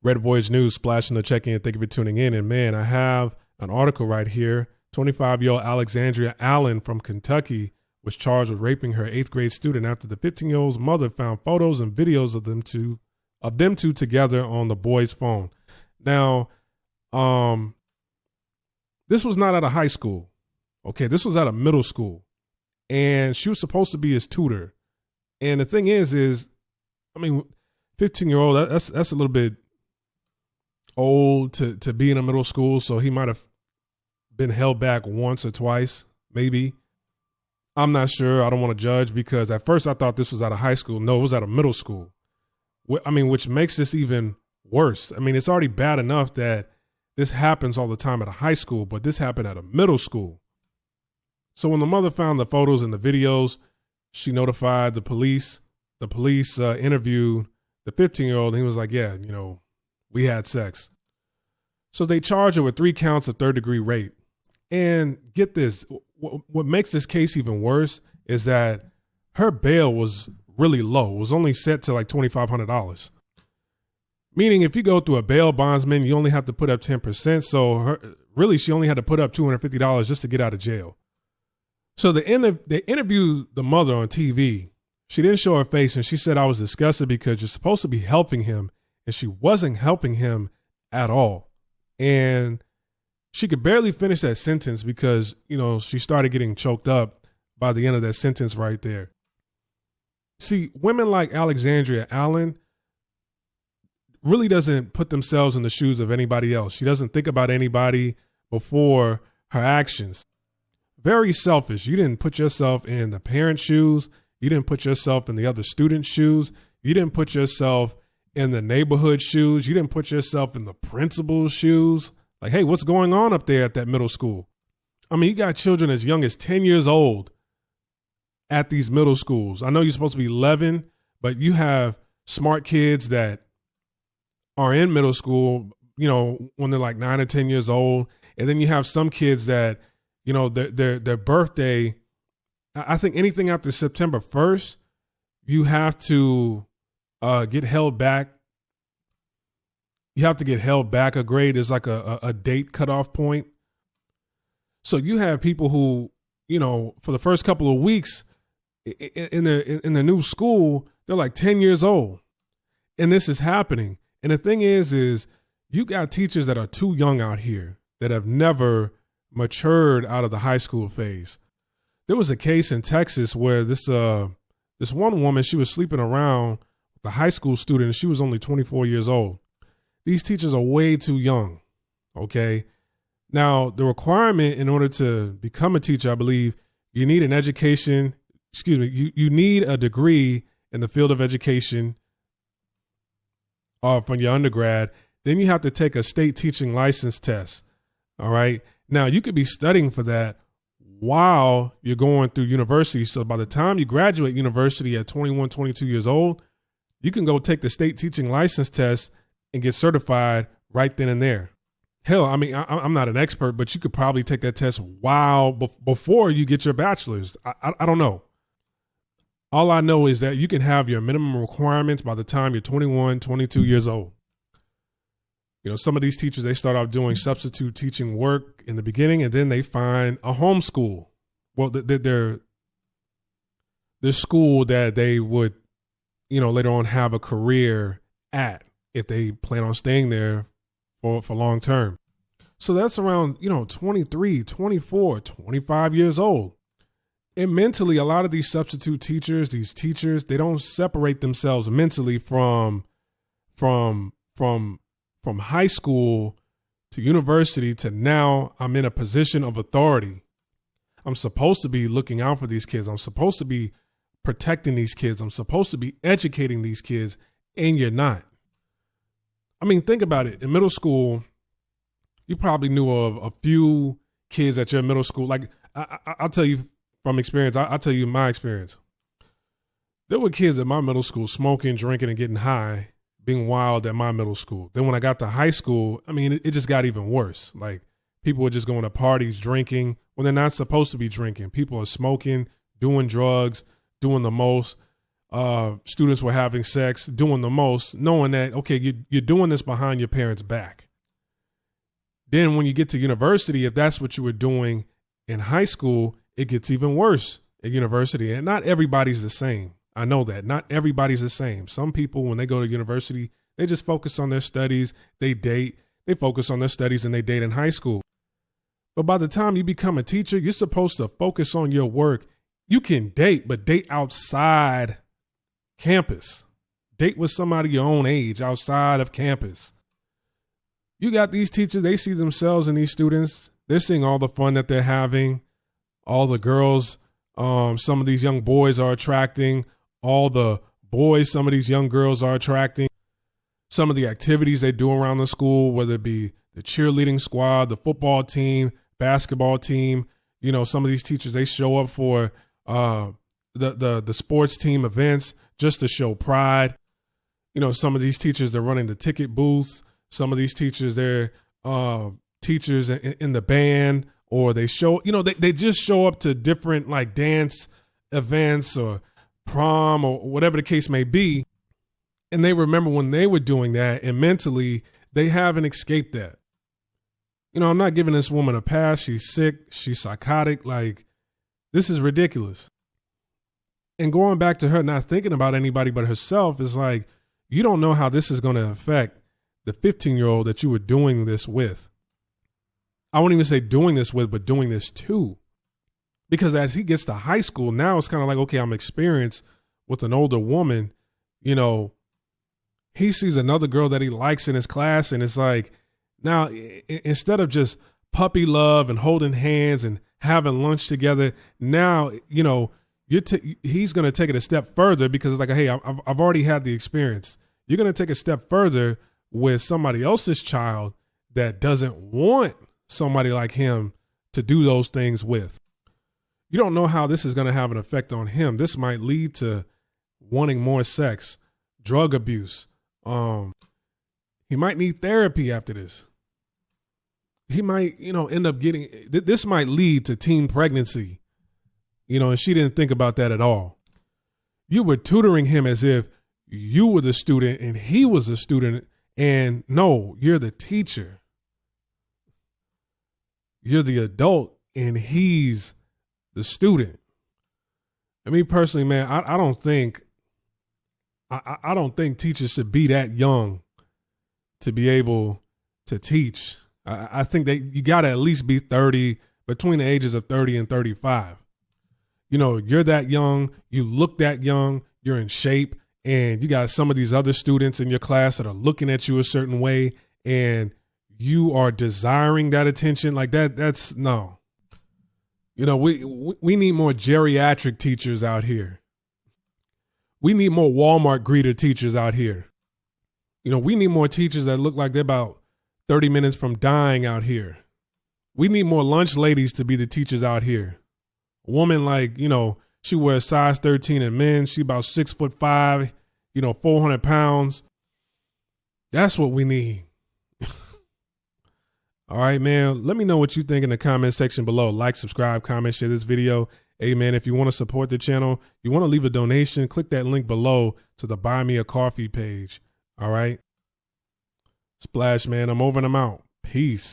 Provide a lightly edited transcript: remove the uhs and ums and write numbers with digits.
Red Voyage News, splashing the check-in. Thank you for tuning in. And man, I have an article right here. 25-year-old Alexandria Allen from Kentucky was charged with raping her 8th grade student after the 15-year-old's mother found photos and videos of them two together on the boy's phone. Now, this was not at a high school. Okay, this was at a middle school. And she was supposed to be his tutor. And the thing is, I mean, 15-year-old, that's a little bit old to be in a middle school, so he might have been held back once or twice, maybe. I'm not sure. I don't want to judge because at first I thought this was at a high school. No, it was at a middle school. I mean, which makes this even worse. I mean, it's already bad enough that this happens all the time at a high school, but this happened at a middle school. So when the mother found the photos and the videos, she notified the police. The police interviewed the 15-year-old, and he was like, yeah, we had sex. So they charged her with 3 counts of third-degree rape. And get this, what makes this case even worse is that her bail was really low. It was only set to like $2,500. Meaning if you go through a bail bondsman, you only have to put up 10%. So she only had to put up $250 just to get out of jail. So they interviewed the mother on TV. She didn't show her face, and she said, I was disgusted because you're supposed to be helping him, and she wasn't helping him at all. And she could barely finish that sentence because, she started getting choked up by the end of that sentence right there. See, women like Alexandria Allen really doesn't put themselves in the shoes of anybody else. She doesn't think about anybody before her actions. Very selfish. You didn't put yourself in the parent's shoes. You didn't put yourself in the other student's shoes. You didn't put yourself in the neighborhood shoes. You didn't put yourself in the principal's shoes. Like, hey, what's going on up there at that middle school? I mean, you got children as young as 10 years old at these middle schools. I know you're supposed to be 11, but you have smart kids that are in middle school, when they're like 9 or 10 years old. And then you have some kids that, their birthday, I think anything after September 1st, you have to get held back. You have to get held back a grade. There's like a date cutoff point. So you have people who, for the first couple of weeks in the new school, they're like 10 years old. And this is happening. And the thing is you got teachers that are too young out here that have never matured out of the high school phase. There was a case in Texas where this one woman, she was sleeping around with a high school student, and she was only 24 years old. These teachers are way too young, okay? Now, the requirement in order to become a teacher, I believe, you need an education, you need a degree in the field of education from your undergrad. Then you have to take a state teaching license test, all right? Now, you could be studying for that while you're going through university. So by the time you graduate university at 21, 22 years old, you can go take the state teaching license test and get certified right then and there. Hell, I mean, I'm not an expert, but you could probably take that test before you get your bachelor's. I don't know. All I know is that you can have your minimum requirements by the time you're 21, 22 years old. Some of these teachers, they start off doing substitute teaching work in the beginning, and then they find a homeschool. Well, their school that they would, later on have a career at if they plan on staying there for long term. So that's around, 23, 24, 25 years old. And mentally, a lot of these substitute teachers, these teachers, they don't separate themselves mentally from high school to university to now I'm in a position of authority. I'm supposed to be looking out for these kids. I'm supposed to be protecting these kids. I'm supposed to be educating these kids, and you're not. I mean, think about it. In middle school, you probably knew of a few kids at your middle school. Like I'll tell you from experience, I'll tell you my experience. There were kids at my middle school smoking, drinking, and getting high, being wild at my middle school. Then when I got to high school, I mean, it just got even worse. Like people were just going to parties, drinking when they're not supposed to be drinking. People are smoking, doing drugs, doing the most. students were having sex, doing the most, knowing that, okay, you're doing this behind your parents' back. Then when you get to university, if that's what you were doing in high school, it gets even worse at university. And not everybody's the same. I know that. Not everybody's the same. Some people, when they go to university, they just focus on their studies, they date, they focus on their studies, and they date in high school. But by the time you become a teacher, you're supposed to focus on your work. You can date, but date outside campus. Date with somebody your own age outside of campus. You got these teachers, they see themselves in these students. They're seeing all the fun that they're having, all the girls some of these young boys are attracting, all the boys some of these young girls are attracting, some of the activities they do around the school, whether it be the cheerleading squad, the football team, basketball team. You know, some of these teachers, they show up for the sports team events just to show pride. You know, some of these teachers, they're running the ticket booths. Some of these teachers, they're teachers in the band, or they show, you know, they just show up to different like dance events or prom or whatever the case may be. And they remember when they were doing that, and mentally they haven't escaped that. You know, I'm not giving this woman a pass. She's sick. She's psychotic. Like, this is ridiculous. And going back to her not thinking about anybody but herself is like, you don't know how this is going to affect the 15-year-old that you were doing this with. I won't even say doing this with, but doing this to. Because as he gets to high school, now it's kind of like, okay, I'm experienced with an older woman. You know, he sees another girl that he likes in his class, and it's like, now instead of just puppy love and holding hands and having lunch together, now, you know, he's going to take it a step further, because it's like, hey, I've already had the experience. You're going to take a step further with somebody else's child that doesn't want somebody like him to do those things with. You don't know how this is going to have an effect on him. This might lead to wanting more sex, drug abuse. He might need therapy after this. He might, you know, end up getting, this might lead to teen pregnancy, you know, and she didn't think about that at all. You were tutoring him as if you were the student and he was a student, and no, you're the teacher. You're the adult and he's the student. And me personally, man, I don't think teachers should be that young to be able to teach. I think that you got to at least be 30, between the ages of 30 and 35. You know, you're that young, you look that young, you're in shape, and you got some of these other students in your class that are looking at you a certain way, and you are desiring that attention. Like that's no. You know, we need more geriatric teachers out here. We need more Walmart greeter teachers out here. You know, we need more teachers that look like they're about 30 minutes from dying out here. We need more lunch ladies to be the teachers out here. A woman like, you know, she wears size 13 in men. She about 6'5", you know, 400 pounds. That's what we need. All right, man. Let me know what you think in the comment section below. Like, subscribe, comment, share this video. Hey, man, if you want to support the channel, you want to leave a donation, click that link below to the Buy Me a Coffee page. All right. Splash, man. I'm over and I'm out. Peace.